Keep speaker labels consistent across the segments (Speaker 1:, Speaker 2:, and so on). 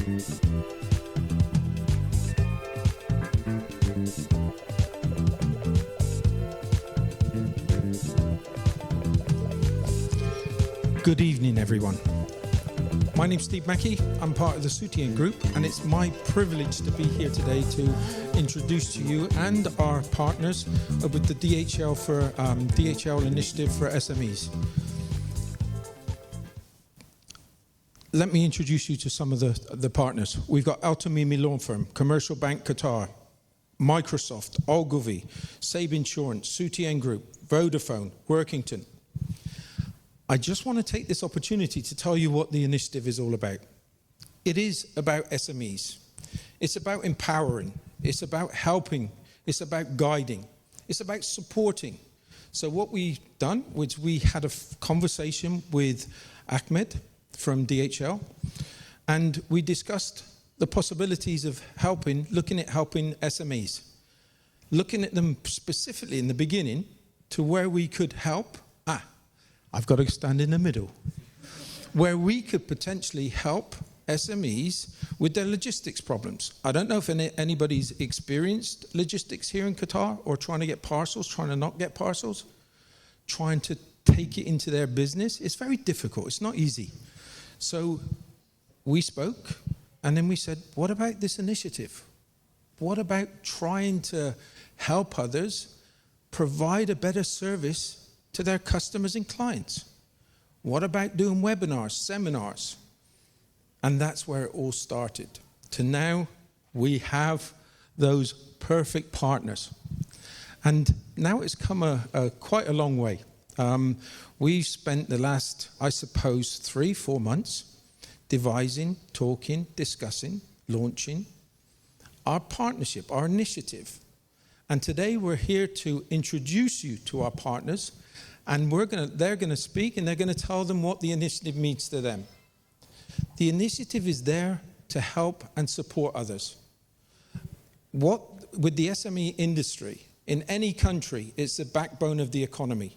Speaker 1: Good evening, everyone. My name's Steve Mackey. I'm part of the Soutien Group, and it's my privilege to be here today to introduce to you and our partners with the DHL initiative for SMEs. Let me introduce you to some of the partners. We've got Tamimi Law Firm, Commercial Bank Qatar, Microsoft, Ogilvy, Seib Insurance, Soutien Group, Vodafone, Workinton. I just want to take this opportunity to tell you what the initiative is all about. It is about SMEs. It's about empowering. It's about helping. It's about guiding. It's about supporting. So what we've done was we had a conversation with Ahmed from DHL, and we discussed the possibilities of looking at helping SMEs, looking at them specifically in the beginning to where we could help. I've got to stand in the middle. Where we could potentially help SMEs with their logistics problems. I don't know if anybody's experienced logistics here in Qatar, or trying to get parcels, trying to not get parcels, trying to take it into their business. It's very difficult. It's not easy. So we spoke, and then we said, what about this initiative? What about trying to help others provide a better service to their customers and clients? What about doing webinars, seminars? And that's where it all started. To now, we have those perfect partners. And now it's come quite a long way. We've spent the last, I suppose, 3-4 months devising, talking, discussing, launching our partnership, our initiative. And today we're here to introduce you to our partners, and they're going to speak, and they're going to tell them what the initiative means to them. The initiative is there to help and support others. With the SME industry, in any country, it's the backbone of the economy.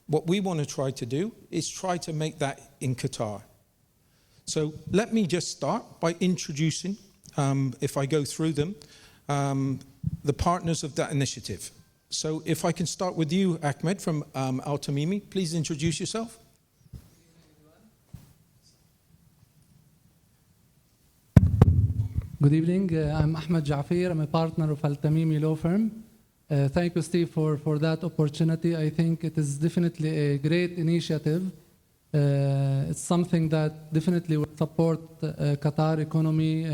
Speaker 1: What we want to try to do is try to make that in Qatar. So let me just start by introducing, if I go through them, the partners of that initiative. So if I can start with you, Ahmed, from Tamimi, please introduce yourself.
Speaker 2: Good evening. I'm Ahmed Jafir. I'm a partner of Tamimi Law Firm. Thank you, Steve, for that opportunity. I think it is definitely a great initiative. It's something that definitely will support Qatar economy.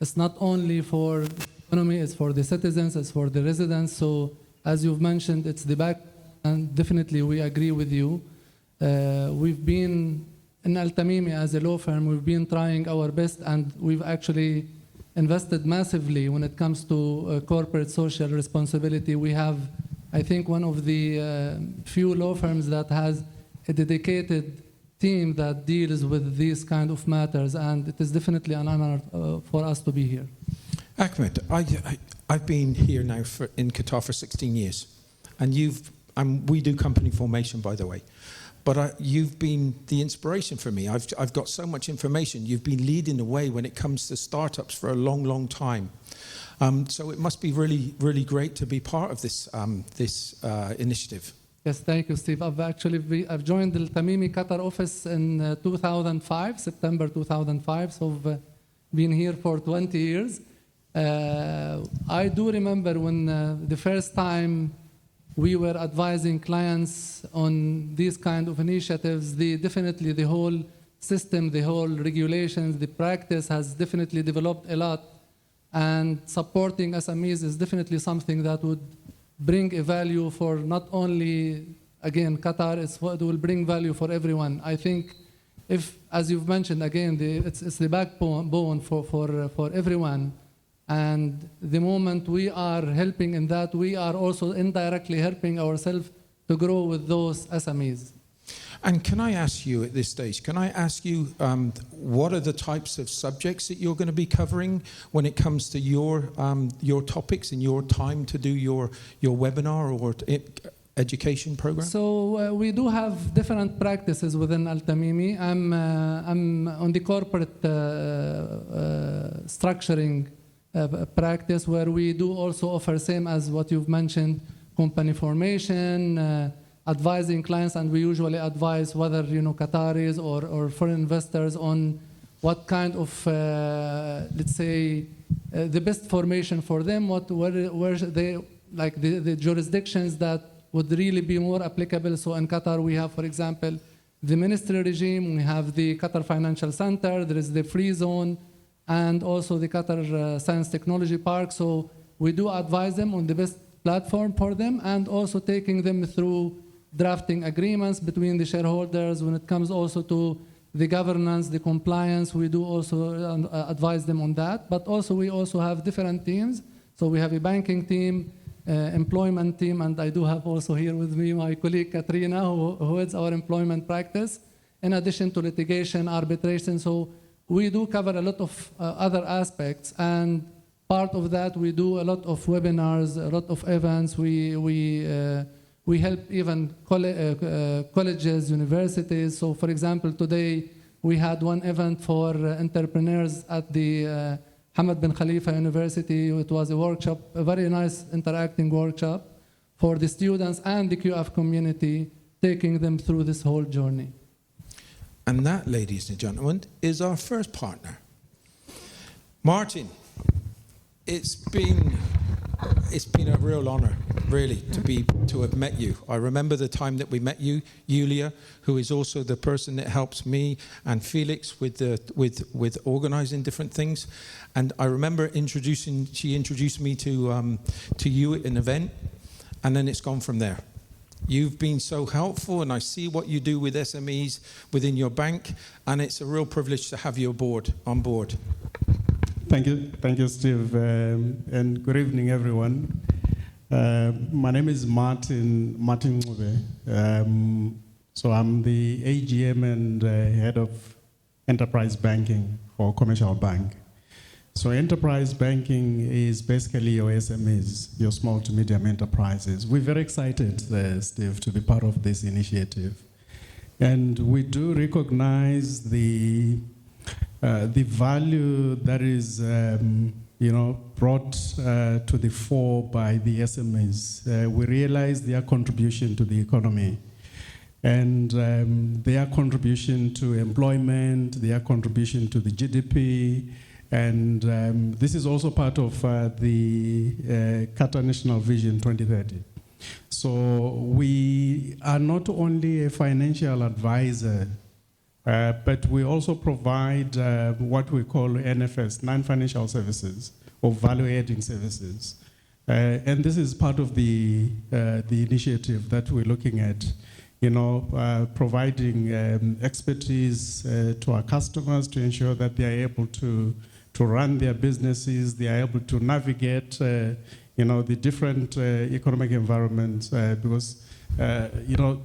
Speaker 2: It's not only for the economy, it's for the citizens, it's for the residents. So as you've mentioned, it's the back, and definitely we agree with you. We've been in Tamimi as a law firm, we've been trying our best, and we've actually invested massively when it comes to corporate social responsibility. We have, I think, one of the few law firms that has a dedicated team that deals with these kind of matters, and it is definitely an honor for us to be here.
Speaker 1: Ahmed, I've been here now in Qatar for 16 years, and we do company formation, by the way. But you've been the inspiration for me. I've got so much information. You've been leading the way when it comes to startups for a long, long time. So it must be really, really great to be part of this initiative.
Speaker 2: Yes, thank you, Steve. I've joined the Tamimi Qatar office in 2005, September 2005. So I've been here for 20 years. I do remember when the first time we were advising clients on these kind of initiatives. Definitely the whole system, the whole regulations, the practice has definitely developed a lot. And supporting SMEs is definitely something that would bring a value for not only, again, Qatar, it will bring value for everyone. I think if, as you've mentioned, again, it's the backbone for everyone. And the moment we are helping in that, we are also indirectly helping ourselves to grow with those SMEs.
Speaker 1: And can I ask you at this stage, what are the types of subjects that you're going to be covering when it comes to your topics and your time to do your webinar? Or education program?
Speaker 2: So we do have different practices within Al-Tamimi. I'm on the corporate structuring practice, where we do also offer, same as what you've mentioned, company formation, advising clients, and we usually advise whether Qataris or foreign investors on what kind of let's say the best formation for them, where they like the jurisdictions that would really be more applicable. So in Qatar we have, for example, the ministry regime, we have the Qatar Financial Center, there is the free zone, and also the Qatar Science Technology Park. So we do advise them on the best platform for them, and also taking them through drafting agreements between the shareholders. When it comes also to the governance, the compliance, we do also advise them on that. But also we also have different teams. So we have a banking team, employment team, and I do have also here with me my colleague Katrina, who heads our employment practice, in addition to litigation, arbitration. So we do cover a lot of other aspects, and part of that we do a lot of webinars, a lot of events. We help even colleges, universities. So for example, today we had one event for entrepreneurs at the Hamad bin Khalifa University. It was a workshop, a very nice interacting workshop for the students and the QF community, taking them through this whole journey.
Speaker 1: And that, ladies and gentlemen, is our first partner. Martin, it's been a real honor, really, to have met you. I remember the time that we met you, Yulia, who is also the person that helps me and Felix with organizing different things. And I remember she introduced me to you at an event, and then it's gone from there. You've been so helpful, and I see what you do with SMEs within your bank, and it's a real privilege to have you on board.
Speaker 3: Thank you, Steve, and good evening, everyone. My name is Martin Ngube. So I'm the AGM and head of enterprise banking for Commercial Bank. So enterprise banking is basically your SMEs, your small to medium enterprises. We're very excited, Steve, to be part of this initiative. And we do recognize the value that is brought to the fore by the SMEs. We realize their contribution to the economy, and their contribution to employment, their contribution to the GDP, and this is also part of the Qatar National Vision 2030. So we are not only a financial advisor, but we also provide what we call NFS, non-financial services, or value-adding services. And this is part of the initiative that we're looking at, providing expertise to our customers to ensure that they are able to run their businesses, they are able to navigate, the different economic environments, because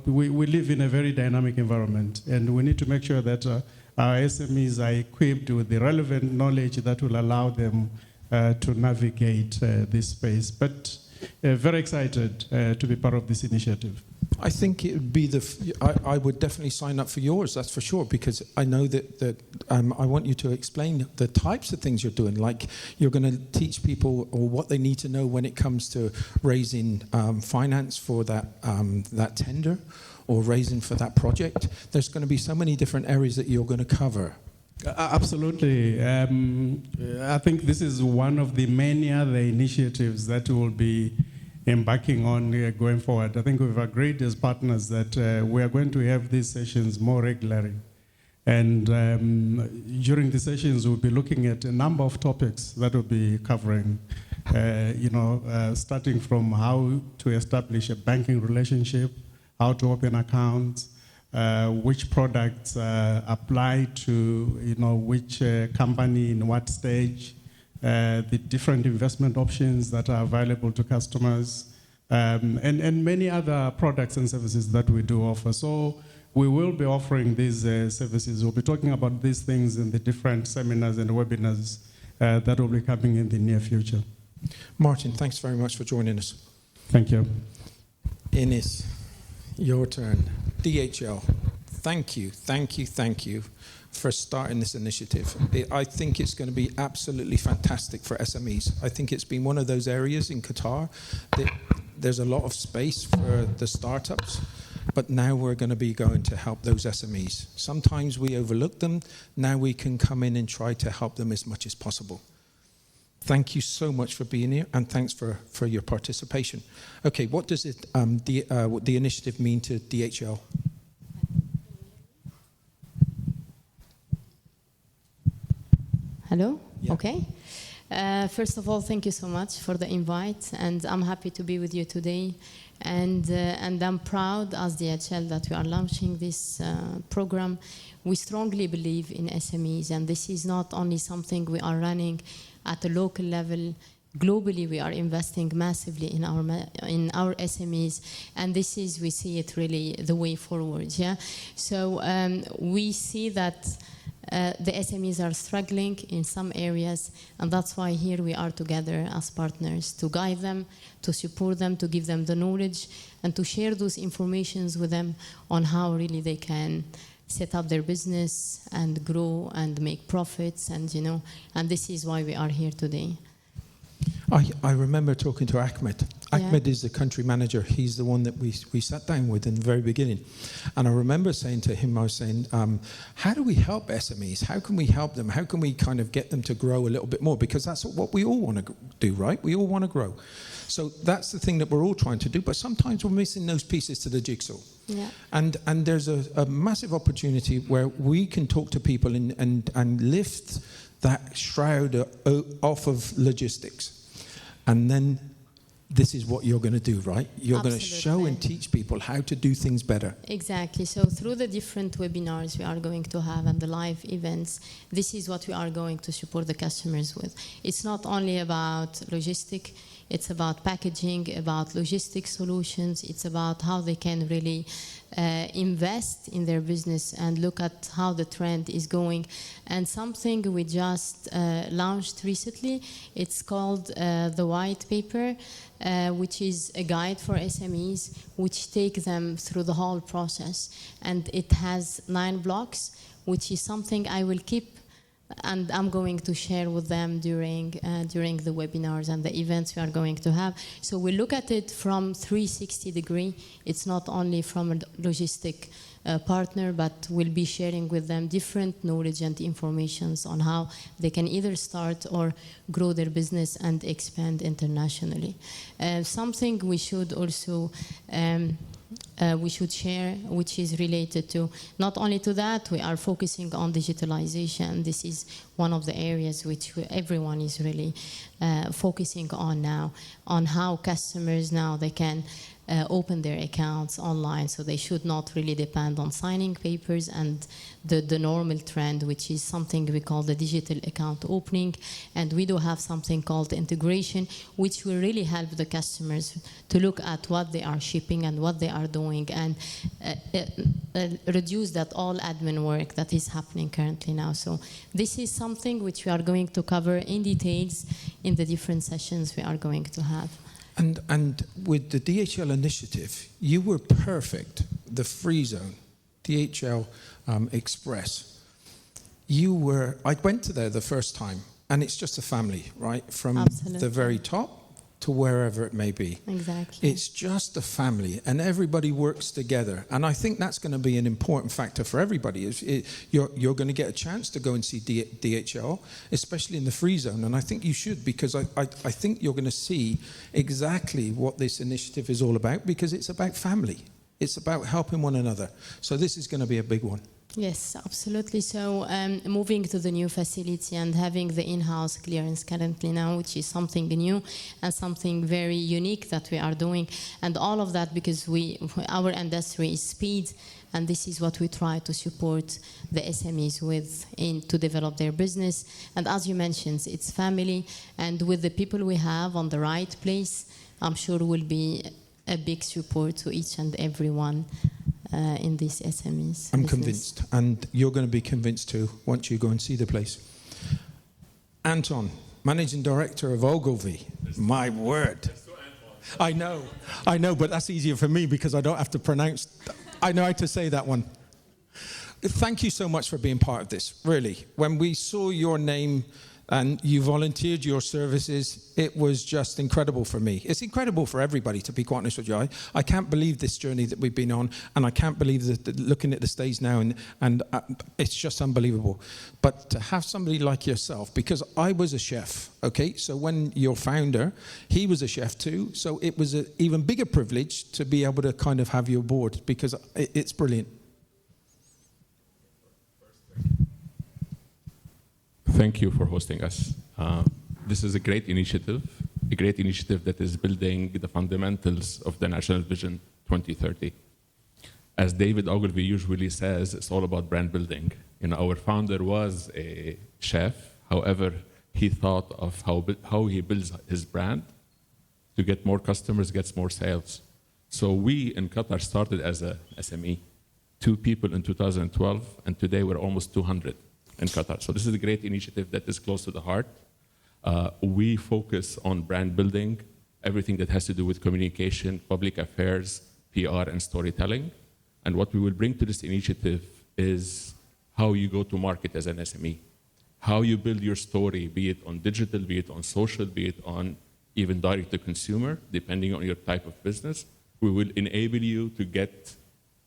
Speaker 3: we live in a very dynamic environment, and we need to make sure that our SMEs are equipped with the relevant knowledge that will allow them to navigate this space. But very excited to be part of this initiative.
Speaker 1: I think it would be I would definitely sign up for yours, that's for sure, because I know that I want you to explain the types of things you're doing, like you're going to teach people or what they need to know when it comes to raising finance for that tender or raising for that project. There's going to be so many different areas that you're going to cover.
Speaker 3: Absolutely. I think this is one of the many other initiatives that we will be embarking on going forward. I think we've agreed as partners that we are going to have these sessions more regularly. And during the sessions, we'll be looking at a number of topics that we'll be covering, starting from how to establish a banking relationship, how to open accounts, which products apply to which company in what stage, the different investment options that are available to customers, and many other products and services that we do offer. So we will be offering these services. We'll be talking about these things in the different seminars and webinars that will be coming in the near future.
Speaker 1: Martin, thanks very much for joining us.
Speaker 3: Thank you.
Speaker 1: Ines, your turn. DHL, thank you for starting this initiative. I think it's going to be absolutely fantastic for SMEs. I think it's been one of those areas in Qatar that there's a lot of space for the startups, but now we're going to be going to help those SMEs. Sometimes we overlook them. Now we can come in and try to help them as much as possible. Thank you so much for being here, and thanks for your participation. Okay, what does the initiative mean to DHL?
Speaker 4: Hello?
Speaker 1: Yeah.
Speaker 4: Okay. First of all, thank you so much for the invite, and I'm happy to be with you today. And I'm proud as DHL that we are launching this program. We strongly believe in SMEs, and this is not only something we are running at a local level. Globally, we are investing massively in our SMEs, and this is, we see it really the way forward. Yeah. So we see that the SMEs are struggling in some areas, and that's why here we are together as partners to guide them, to support them, to give them the knowledge, and to share those informations with them on how really they can set up their business and grow and make profits, and and this is why we are here today.
Speaker 1: I remember talking to Ahmed. Ahmed is the country manager. He's the one that we sat down with in the very beginning. And I remember saying to him, I was saying, how do we help SMEs? How can we help them? How can we kind of get them to grow a little bit more? Because that's what we all want to do, right? We all want to grow. So that's the thing that we're all trying to do. But sometimes we're missing those pieces to the jigsaw.
Speaker 4: Yeah.
Speaker 1: And there's a massive opportunity where we can talk to people and lift that shroud off of logistics. And then this is what you're going to do, right? You're going to show and teach people how to do things better.
Speaker 4: Exactly. So through the different webinars we are going to have and the live events, this is what we are going to support the customers with. It's not only about logistic, it's about packaging, about logistic solutions. It's about how they can really invest in their business and look at how the trend is going. And something we just launched recently, it's called the white paper, which is a guide for SMEs, which take them through the whole process. And it has 9 blocks, which is something I will keep and I'm going to share with them during the webinars and the events we are going to have. So we look at it from 360 degree. It's not only from a logistic partner, but we'll be sharing with them different knowledge and informations on how they can either start or grow their business and expand internationally. Something we should also we should share, which is related to, not only to that, we are focusing on digitalization. This is one of the areas which everyone is really focusing on now, on how customers now, they can open their accounts online, so they should not really depend on signing papers and the normal trend, which is something we call the digital account opening. And we do have something called integration, which will really help the customers to look at what they are shipping and what they are doing, and reduce that all admin work that is happening currently now. So this is something which we are going to cover in details in the different sessions we are going to have.
Speaker 1: And with the DHL initiative, you were perfect. The free zone, DHL Express. I went to there the first time, and it's just a family, right? From
Speaker 4: Absolutely.
Speaker 1: The very top to wherever it may be.
Speaker 4: Exactly.
Speaker 1: It's just a family, and everybody works together. And I think that's going to be an important factor for everybody. You're going to get a chance to go and see DHL, especially in the free zone. And I think you should, because I think you're going to see exactly what this initiative is all about, because it's about family. It's about helping one another. So this is going to be a big one.
Speaker 4: Yes, absolutely. So moving to the new facility and having the in-house clearance currently now, which is something new and something very unique that we are doing. And all of that because our industry is speed, and this is what we try to support the SMEs with to develop their business. And as you mentioned, it's family, and with the people we have on the right place, I'm sure will be a big support to each and every one in these SMEs.
Speaker 1: I'm
Speaker 4: business.
Speaker 1: convinced, and you're going to be convinced too once you go and see the place. Anton, Managing Director of Ogilvy. My word. I know, but that's easier for me because I don't have to pronounce. I know how to say that one. Thank you so much for being part of this, really. When we saw your name and you volunteered your services, it was just incredible for me. It's incredible for everybody, to be quite honest with you. I can't believe this journey that we've been on, and I can't believe that looking at the stage now, and it's just unbelievable. But to have somebody like yourself, because I was a chef, okay? So when your founder, he was a chef too, so it was an even bigger privilege to be able to kind of have you aboard, because it's brilliant.
Speaker 5: Thank you for hosting us. This is a great initiative that is building the fundamentals of the National Vision 2030. As David Ogilvy usually says, it's all about brand building. You know, our founder was a chef. However, he thought of how he builds his brand to get more customers, gets more sales. So we in Qatar started as a SME, 2 people in 2012, and today we're almost 200. In Qatar. So this is a great initiative that is close to the heart. We focus on brand building, everything that has to do with communication, public affairs, PR, and storytelling. And what we will bring to this initiative is how you go to market as an SME, how you build your story, be it on digital, be it on social, be it on even direct to consumer, depending on your type of business. We will enable you to get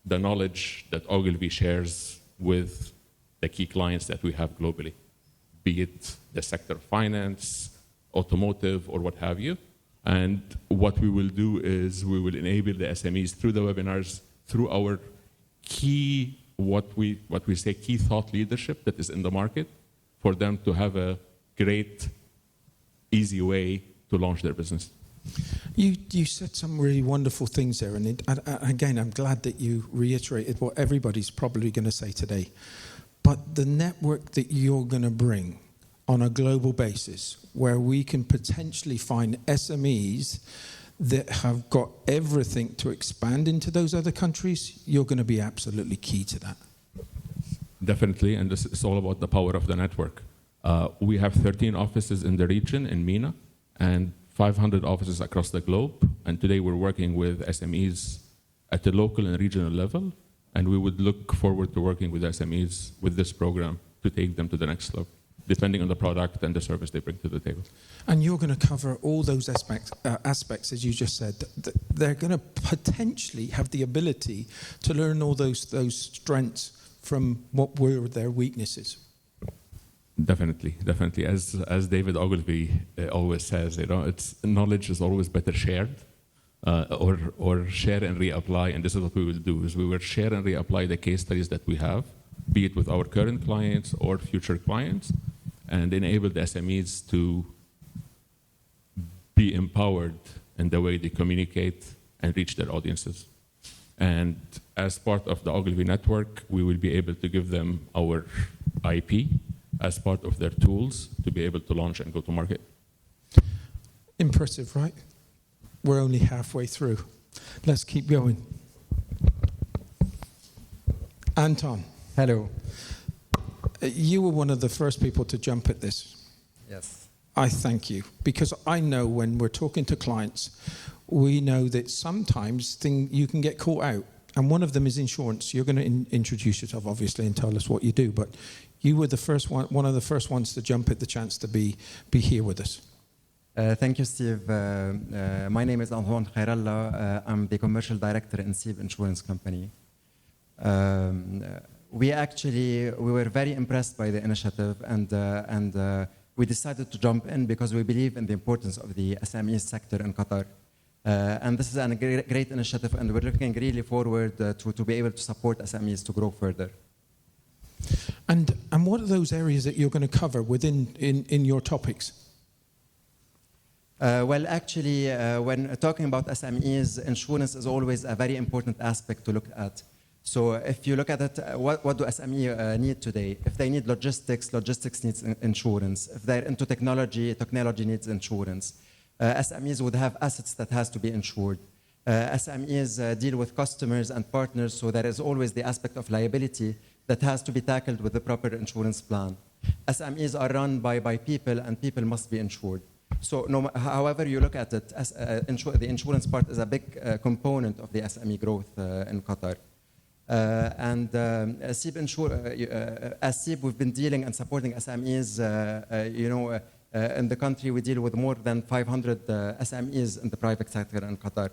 Speaker 5: the knowledge that Ogilvy shares with the key clients that we have globally, be it the sector of finance, automotive, or what have you. And what we will do is we will enable the SMEs through the webinars, through our key, what we say, key thought leadership that is in the market, for them to have a great, easy way to launch their business.
Speaker 1: You said some really wonderful things there, and again, I'm glad that you reiterated what everybody's probably going to say today. But the network that you're going to bring on a global basis, where we can potentially find SMEs that have got everything to expand into those other countries, you're going to be absolutely key to that.
Speaker 5: Definitely, and this is all about the power of the network. We have 13 offices in the region, in MENA, and 500 offices across the globe. And today we're working with SMEs at the local and regional level. And we would look forward to working with SMEs with this program to take them to the next level, depending on the product and the service they bring to the table.
Speaker 1: And you're going to cover all those aspects, as you just said. They're going to potentially have the ability to learn all those strengths from what were their weaknesses.
Speaker 5: Definitely. As David Ogilvy always says, knowledge is always better shared. Or share and reapply, and this is what we will do, is we will share and reapply the case studies that we have, be it with our current clients or future clients, and enable the SMEs to be empowered in the way they communicate and reach their audiences. And as part of the Ogilvy network, we will be able to give them our IP as part of their tools to be able to launch and go to market.
Speaker 1: Impressive, right? We're only halfway through. Let's keep going. Anton.
Speaker 6: Hello.
Speaker 1: You were one of the first people to jump at this.
Speaker 6: Yes.
Speaker 1: I thank you, because I know when we're talking to clients, we know that sometimes you can get caught out, and one of them is insurance. You're going to introduce yourself, obviously, and tell us what you do, but you were the first one of the first ones to jump at the chance to be here with us.
Speaker 6: Thank you, Steve. My name is Antoine Khairallah. I'm the commercial director in Seib Insurance Company. We were very impressed by the initiative, and we decided to jump in because we believe in the importance of the SME sector in Qatar. And this is a great initiative, and we're looking really forward to be able to support SMEs to grow further.
Speaker 1: And what are those areas that you're going to cover in your topics?
Speaker 6: Well, actually, when talking about SMEs, insurance is always a very important aspect to look at. So if you look at it, what do SME need today? If they need logistics needs insurance. If they're into technology needs insurance. SMEs would have assets that has to be insured. SMEs deal with customers and partners, so there is always the aspect of liability that has to be tackled with the proper insurance plan. SMEs are run by people, and people must be insured. So however you look at it, as, the insurance part is a big component of the SME growth in Qatar. Seib as Seib, we've been dealing and supporting SMEs. In the country, we deal with more than 500 SMEs in the private sector in Qatar.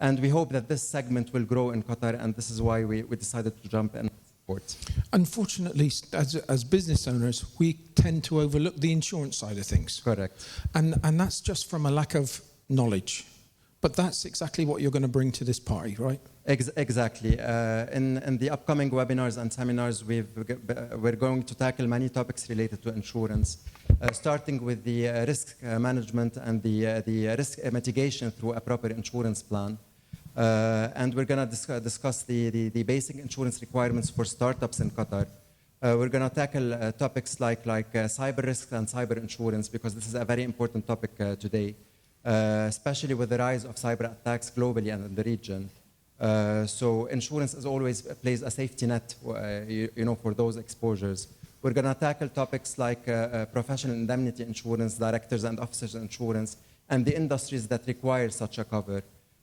Speaker 6: And we hope that this segment will grow in Qatar, and this is why we decided to jump in and support.
Speaker 1: Unfortunately, as business owners, we tend to overlook the insurance side of things.
Speaker 6: Correct.
Speaker 1: And that's just from a lack of knowledge. But that's exactly what you're going to bring to this party, right?
Speaker 6: Exactly. In the upcoming webinars and seminars, we're going to tackle many topics related to insurance, starting with the risk management and the risk mitigation through a proper insurance plan. And we're going to discuss the basic insurance requirements for startups in Qatar. We're going to tackle topics like cyber risk and cyber insurance, because this is a very important topic today, especially with the rise of cyber attacks globally and in the region. So insurance as always plays a safety net, for those exposures. We're going to tackle topics like professional indemnity insurance, directors and officers insurance, and the industries that require such a cover.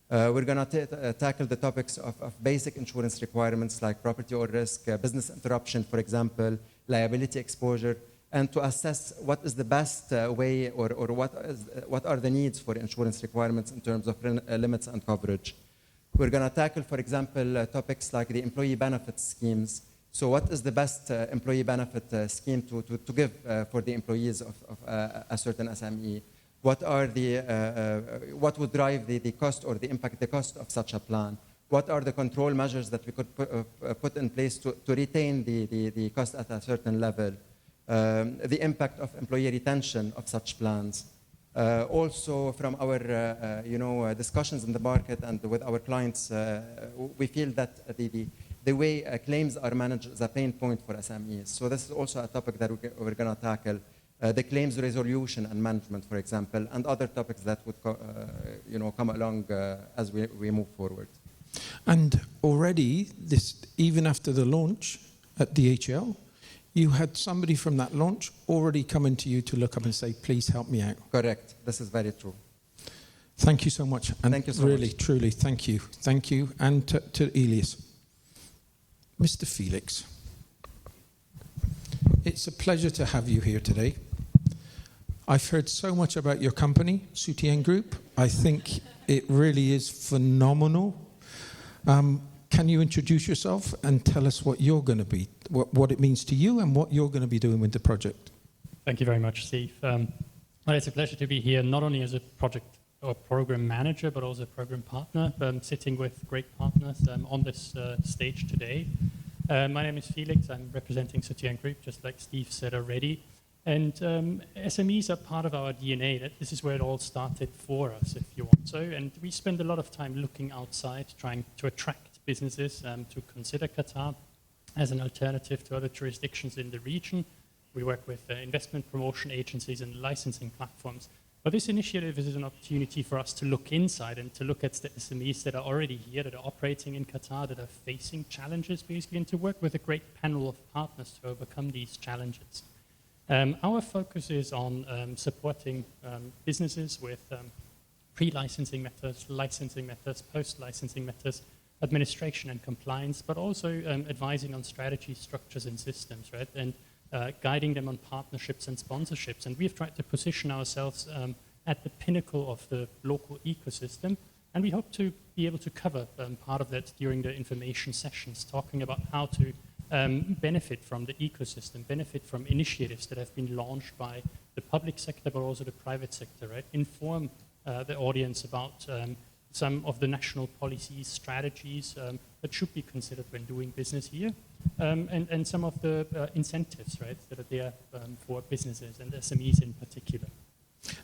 Speaker 6: We're going to tackle the topics of basic insurance requirements like property or risk, business interruption, for example, liability exposure, and to assess what is the best way or what are the needs for insurance requirements in terms of limits and coverage. We're going to tackle, for example, topics like the employee benefit schemes. So what is the best employee benefit scheme to give for the employees of a certain SME? What are what would drive the cost or impact the cost of such a plan? What are the control measures that we could put in place to retain the cost at a certain level? The impact of employee retention of such plans. Also, from our discussions in the market and with our clients, we feel that the way claims are managed is a pain point for SMEs. So this is also a topic that we're going to tackle. The claims resolution and management, for example, and other topics that would come along as we move forward.
Speaker 1: And already, even after the launch at DHL, you had somebody from that launch already coming to you to look up and say, please help me out.
Speaker 6: Correct. This is very true.
Speaker 1: Thank you so much. And
Speaker 6: thank you so
Speaker 1: really,
Speaker 6: much.
Speaker 1: Truly, thank you. Thank you. And to Elias. Mr. Felix, it's a pleasure to have you here today. I've heard so much about your company, Soutien Group. I think it really is phenomenal. Can you introduce yourself and tell us what you're going to be, what it means to you and what you're going to be doing with the project?
Speaker 7: Thank you very much, Steve. Well, it's a pleasure to be here, not only as a project or program manager, but also a program partner, sitting with great partners on this stage today. My name is Felix. I'm representing Soutien Group, just like Steve said already. And SMEs are part of our DNA. This is where it all started for us, if you want so. And we spend a lot of time looking outside, trying to attract businesses to consider Qatar as an alternative to other jurisdictions in the region. We work with investment promotion agencies and licensing platforms. But this initiative is an opportunity for us to look inside and to look at the SMEs that are already here, that are operating in Qatar, that are facing challenges, basically, and to work with a great panel of partners to overcome these challenges. Our focus is on supporting businesses with pre-licensing methods, licensing methods, post-licensing methods, administration and compliance, but also advising on strategy, structures, and systems, right? And guiding them on partnerships and sponsorships. And we've tried to position ourselves at the pinnacle of the local ecosystem. And we hope to be able to cover part of that during the information sessions, talking about how to benefit from the ecosystem, benefit from initiatives that have been launched by the public sector, but also the private sector, right? Inform the audience about some of the national policies, strategies that should be considered when doing business here, and some of the incentives, right, that are there for businesses and SMEs in particular.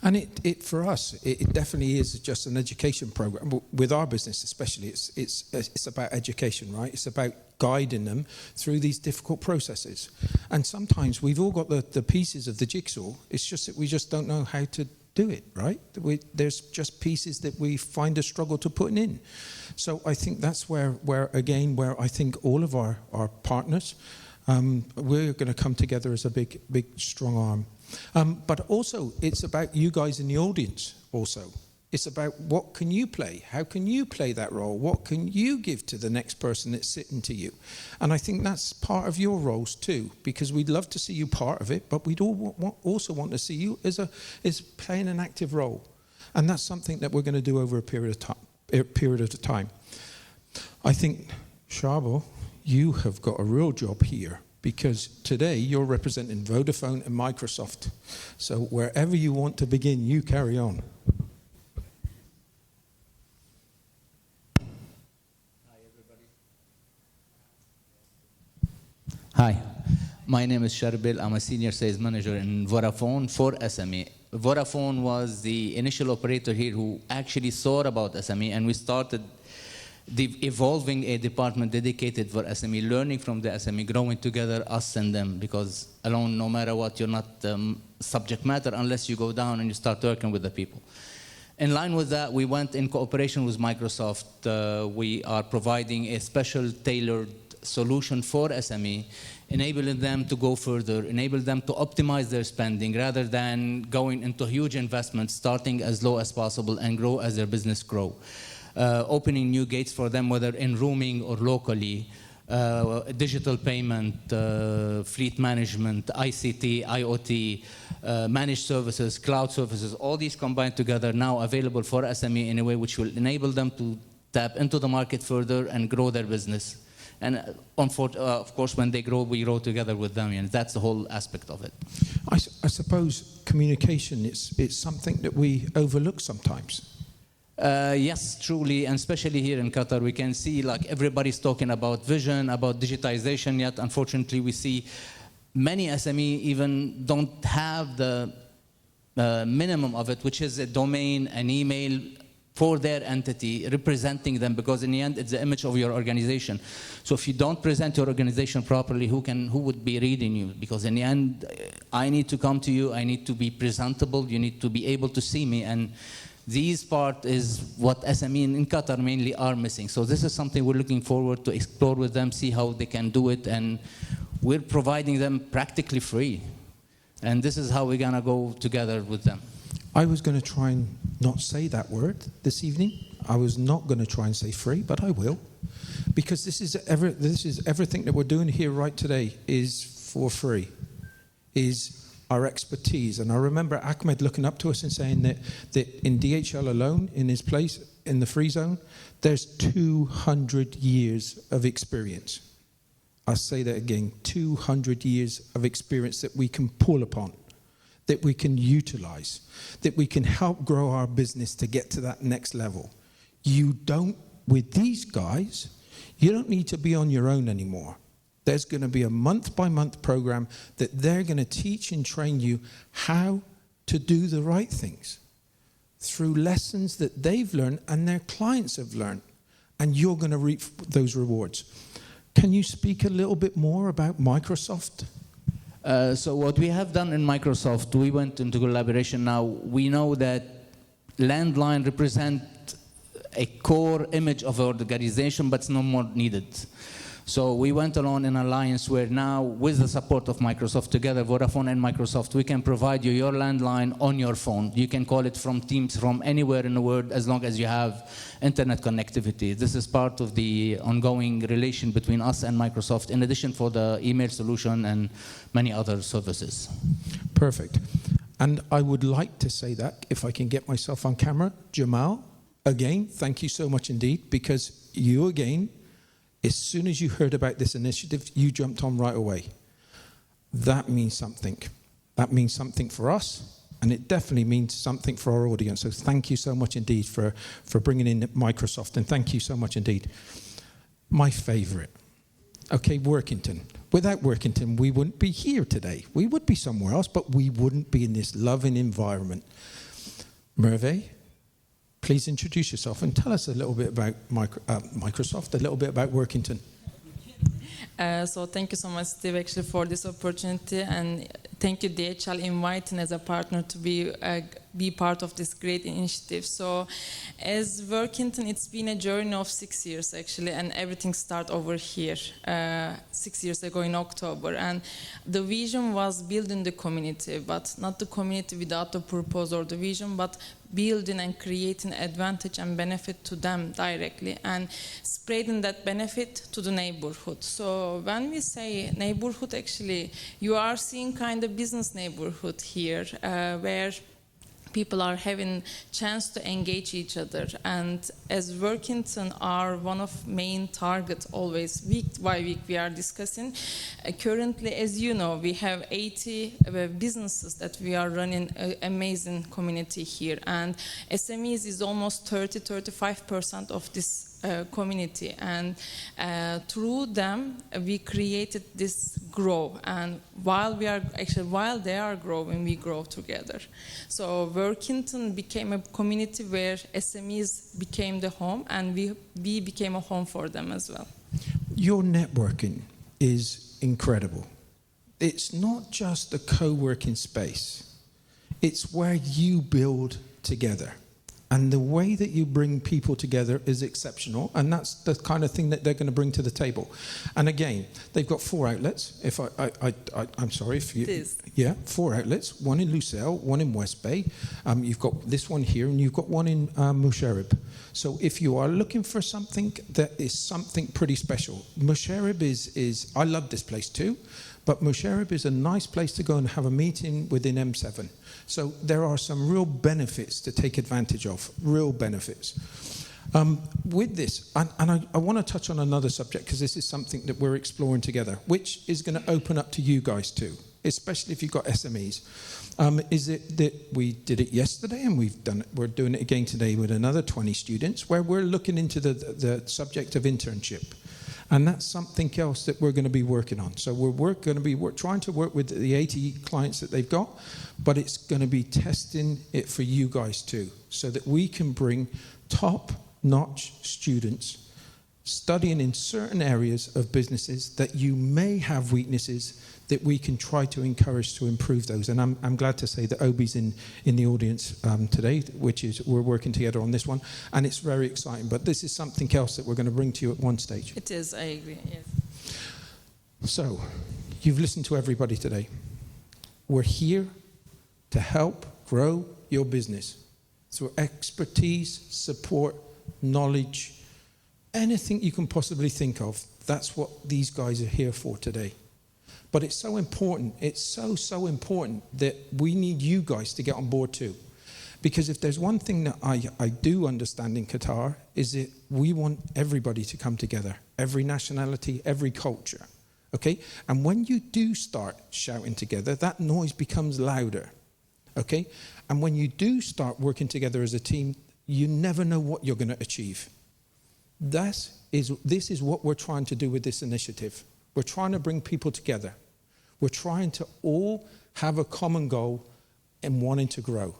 Speaker 1: And it for us, it definitely is just an education program. With our business especially, it's about education, right? It's about guiding them through these difficult processes. And sometimes we've all got the pieces of the jigsaw. It's just that we just don't know how to do it, right? There's just pieces that we find a struggle to put in. So I think that's where I think all of our partners We're going to come together as a big, strong arm. But also, it's about you guys in the audience also. It's about what can you play? How can you play that role? What can you give to the next person that's sitting to you? And I think that's part of your roles too, because we'd love to see you part of it, but we'd also want to see you as playing an active role. And that's something that we're going to do over a period of time. I think, Shabo, you have got a real job here, because today you're representing Vodafone and Microsoft. So wherever you want to begin, you carry on.
Speaker 8: Hi, my name is Sharbil. I'm a senior sales manager in Vodafone for SME. Vodafone was the initial operator here who actually thought about SME, and we started evolving a department dedicated for SME, learning from the SME, growing together, us and them, because alone, no matter what, you're not subject matter unless you go down and you start working with the people. In line with that, we went in cooperation with Microsoft. We are providing a special tailored solution for SME, enabling them to go further, enable them to optimize their spending rather than going into huge investments, starting as low as possible and grow as their business grow. Opening new gates for them, whether in roaming or locally, digital payment, fleet management, ICT, IoT, managed services, cloud services, all these combined together now available for SME in a way which will enable them to tap into the market further and grow their business. And of course, when they grow, we grow together with them, and that's the whole aspect of it.
Speaker 1: I suppose communication, it's something that we overlook sometimes.
Speaker 8: Yes, truly, and especially here in Qatar, we can see like everybody's talking about vision, about digitization, yet unfortunately we see many SME even don't have the minimum of it, which is a domain, an email, for their entity, representing them, because in the end, it's the image of your organization. So if you don't present your organization properly, who would be reading you? Because in the end, I need to come to you, I need to be presentable, you need to be able to see me, and this part is what SME in Qatar mainly are missing. So this is something we're looking forward to explore with them, see how they can do it, and we're providing them practically free. And this is how we're gonna go together with them.
Speaker 1: I was going to try and not say that word this evening. I was not going to try and say free, but I will, because this is everything that we're doing here right today is for free, is our expertise. And I remember Ahmed looking up to us and saying that in DHL alone, in his place in the free zone, there's 200 years of experience. I'll say that again, 200 years of experience that we can pull upon, that we can utilize, that we can help grow our business to get to that next level. You don't, with these guys, you don't need to be on your own anymore. There's going to be a month-by-month program that they're going to teach and train you how to do the right things through lessons that they've learned and their clients have learned, and you're going to reap those rewards. Can you speak a little bit more about Microsoft?
Speaker 8: So what we have done in Microsoft, we went into collaboration now. We know that landline represent a core image of our organization, but it's no more needed. So we went along in an alliance where now, with the support of Microsoft together, Vodafone and Microsoft, we can provide you your landline on your phone. You can call it from Teams, from anywhere in the world, as long as you have internet connectivity. This is part of the ongoing relation between us and Microsoft, in addition for the email solution and many other services.
Speaker 1: Perfect. And I would like to say that, if I can get myself on camera, Jamal, again, thank you so much indeed, because you again, as soon as you heard about this initiative, you jumped on right away. That means something. That means something for us, and it definitely means something for our audience. So thank you so much indeed for bringing in Microsoft, and thank you so much indeed. My favorite. Okay, Workinton. Without Workinton, we wouldn't be here today. We would be somewhere else, but we wouldn't be in this loving environment. Merve, please introduce yourself and tell us a little bit about Microsoft, a little bit about Workinton.
Speaker 9: So thank you so much, Steve, actually, for this opportunity, and thank you, DHL, inviting as a partner to be be part of this great initiative. So as Workinton, it's been a journey of 6 years actually, and everything started over here 6 years ago in October. And the vision was building the community, but not the community without the purpose or the vision, but building and creating advantage and benefit to them directly and spreading that benefit to the neighborhood. So when we say neighborhood, actually, you are seeing kind of business neighborhood here where people are having chance to engage each other. And as Workinton are one of main targets always, week by week we are discussing. Currently, as you know, we have 80 businesses that we are running an amazing community here. And SMEs is almost 30-35% of this community, and through them we created this grow, and while they are growing, we grow together. So Workinton became a community where SMEs became the home, and we became a home for them as well.
Speaker 1: Your networking is incredible. It's not just a co-working space. It's where you build together. And the way that you bring people together is exceptional, and that's the kind of thing that they're going to bring to the table. And again, they've got 4 outlets. If I'm sorry if you,
Speaker 9: It is.
Speaker 1: Yeah, 4 outlets. One in Lusail, one in West Bay. You've got this one here, and you've got one in Musharraf. So if you are looking for something that is something pretty special, Musharraf is I love this place too. But Musharraf is a nice place to go and have a meeting within M7. So there are some real benefits to take advantage of, real benefits. With this, and I want to touch on another subject, because this is something that we're exploring together, which is going to open up to you guys too, especially if you've got SMEs. Is it that we did it yesterday, and we're doing it again today with another 20 students, where we're looking into the subject of internship. And that's something else that we're going to be working on. So we're trying to work with the 80 clients that they've got, but it's going to be testing it for you guys too, so that we can bring top-notch students studying in certain areas of businesses that you may have weaknesses, that we can try to encourage to improve those. And I'm glad to say that Obi's in the audience today, which is we're working together on this one, and it's very exciting. But this is something else that we're going to bring to you at one stage.
Speaker 9: It is, I agree, yes.
Speaker 1: So, you've listened to everybody today. We're here to help grow your business through expertise, support, knowledge, anything you can possibly think of. That's what these guys are here for today. But it's so important, it's so important that we need you guys to get on board too. Because if there's one thing that I do understand in Qatar, is that we want everybody to come together, every nationality, every culture, okay? And when you do start shouting together, that noise becomes louder, okay? And when you do start working together as a team, you never know what you're going to achieve. This is what we're trying to do with this initiative. We're trying to bring people together. We're trying to all have a common goal in wanting to grow.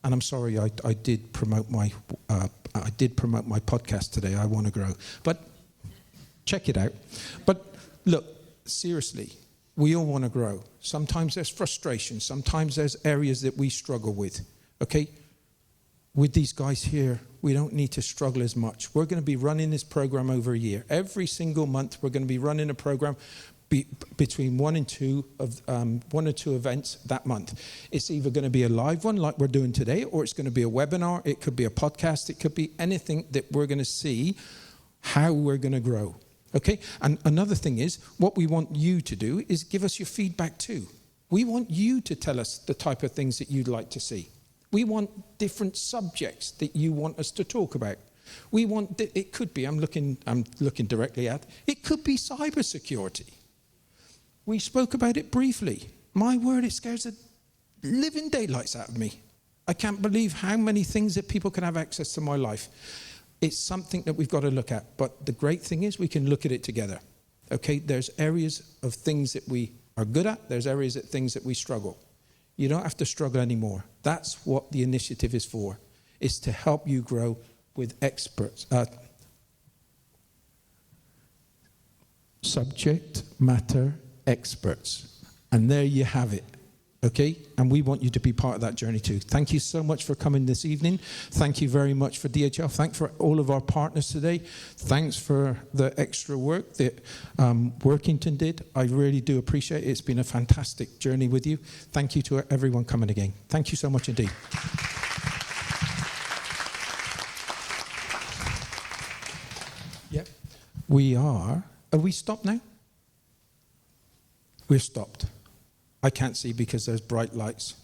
Speaker 1: And I'm sorry, I did promote my podcast today. I Want to Grow, but check it out. But look, seriously, we all want to grow. Sometimes there's frustration. Sometimes there's areas that we struggle with. Okay, with these guys here, we don't need to struggle as much. We're going to be running this program over a year. Every single month, we're going to be running a program between one or two events that month. It's either going to be a live one like we're doing today, or it's going to be a webinar. It could be a podcast. It could be anything that we're going to see how we're going to grow. Okay? And another thing is, what we want you to do is give us your feedback too. We want you to tell us the type of things that you'd like to see. We want different subjects that you want us to talk about. We want, it could be, I'm looking directly at, it could be cybersecurity. We spoke about it briefly. My word, it scares the living daylights out of me. I can't believe how many things that people can have access to my life. It's something that we've got to look at. But the great thing is we can look at it together. Okay, there's areas of things that we are good at. There's areas of things that we struggle. You don't have to struggle anymore. That's what the initiative is for. It's to help you grow with experts. Subject matter experts. And there you have it. Okay, and we want you to be part of that journey too. Thank you so much for coming this evening. Thank you very much for DHL. Thanks for all of our partners today. Thanks for the extra work that Workinton did. I really do appreciate it. It's been a fantastic journey with you. Thank you to everyone coming again. Thank you so much indeed. Yep, are we stopped now? We're stopped. I can't see because there's bright lights.